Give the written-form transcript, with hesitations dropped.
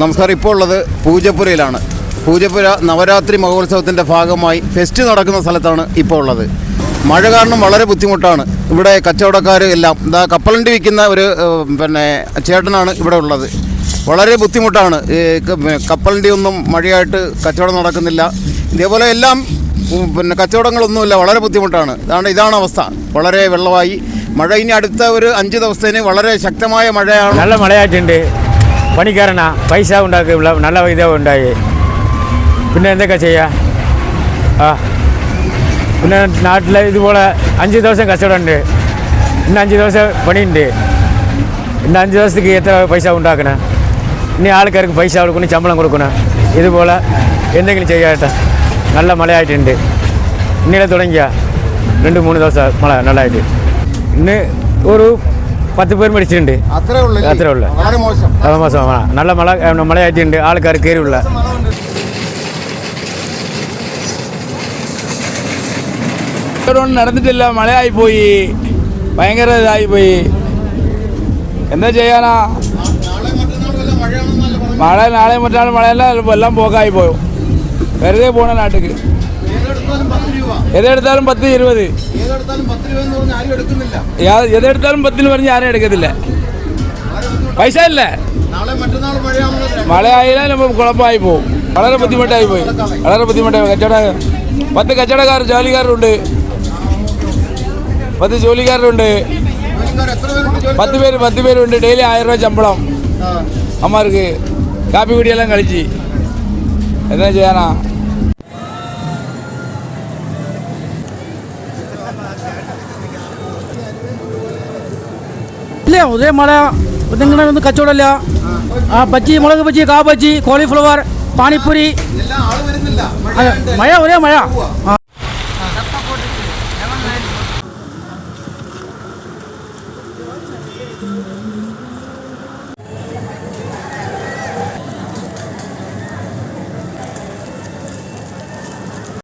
നമസ്കാരം. ഇപ്പോൾ ഉള്ളത് പൂജപ്പുരയിലാണ്. പൂജപ്പുര നവരാത്രി മഹോത്സവത്തിൻ്റെ ഭാഗമായി ഫെസ്റ്റ് നടക്കുന്ന സ്ഥലത്താണ് ഇപ്പോൾ ഉള്ളത്. മഴ കാരണം വളരെ ബുദ്ധിമുട്ടാണ്. ഇവിടെ കച്ചവടക്കാർ എല്ലാം കപ്പലണ്ടി വിൽക്കുന്ന ഒരു ചേട്ടനാണ് ഇവിടെ ഉള്ളത്. വളരെ ബുദ്ധിമുട്ടാണ്. കപ്പലണ്ടി ഒന്നും മഴയായിട്ട് കച്ചവടം നടക്കുന്നില്ല. ഇതേപോലെ എല്ലാം കച്ചവടങ്ങളൊന്നുമില്ല. വളരെ ബുദ്ധിമുട്ടാണ്. ഇതാണ് അവസ്ഥ. വളരെ വെള്ളമായി മഴ. ഇനി അടുത്ത ഒരു 5 ദിവസത്തിന് വളരെ ശക്തമായ മഴയാണ്. നല്ല മഴയായിട്ടുണ്ട്. പണിക്കാരനാ പൈസ ഉണ്ടാക്കി നല്ല ഇതേ ഉണ്ടായി. പിന്നെ എന്തൊക്കെ ചെയ്യാം? പിന്നെ നാട്ടിൽ ഇതുപോലെ 5 ദിവസം കച്ചവടമുണ്ട്. ഇന്ന് 5 ദിവസം പണിയുണ്ട്. ഇന്ന് 5 ദിവസത്തേക്ക് എത്ര പൈസ ഉണ്ടാക്കണം? ഇനി ആൾക്കാർക്ക് പൈസ കൊടുക്കണം, ശമ്പളം കൊടുക്കണം. ഇതുപോലെ എന്തെങ്കിലും ചെയ്യാട്ടെ. നല്ല മഴയായിട്ടുണ്ട്. ഇന്നലെ തുടങ്ങിയ 2-3 ദിവസം മഴ നല്ലതായിട്ട്. ഇന്ന് ഒരു 10 പേർ മരിച്ചിട്ടുണ്ട്. അത്രേ ഉള്ളു. മോശം നല്ല മഴയായിട്ടുണ്ട്. ആൾക്കാർ കയറിയുള്ള നടന്നിട്ടില്ല. മഴയായി പോയി. ഭയങ്കര ഇതായി പോയി. എന്താ ചെയ്യാനാ? മഴ നാളെ മറ്റാണ് മഴയല്ല. എല്ലാം പോക്കായി പോയോ. വെറുതെ പോണ നാട്ടിക്ക്. ഏതെടുത്താലും 10-20. ഏതെടുത്താലും 10 പറഞ്ഞ് ആരും എടുക്കത്തില്ല. പൈസ ഇല്ല. മഴയായാലും കുഴപ്പമായി പോകും. വളരെ ബുദ്ധിമുട്ടായി പോയി. കച്ചവടം 10 കച്ചവടക്കാർ ജോലിക്കാരുണ്ട്. 10 ജോലിക്കാരുണ്ട്. 10 പേരുണ്ട്. ഡെയിലി 1000 രൂപ ശമ്പളം അമ്മമാർക്ക്. കാപ്പി കുടിയെല്ലാം കളിച്ച് എന്താ ചെയ്യാനാ? ഇല്ല, ഒരേ മഴ. ഇങ്ങനെ ഒന്നും കച്ചവടമില്ല. ബജ്ജി, മുളക് ബജ്ജി, കാ ബജ്ജി, കോളിഫ്ലവർ, പാനിപ്പൂരി. മഴ, ഒരേ മഴ.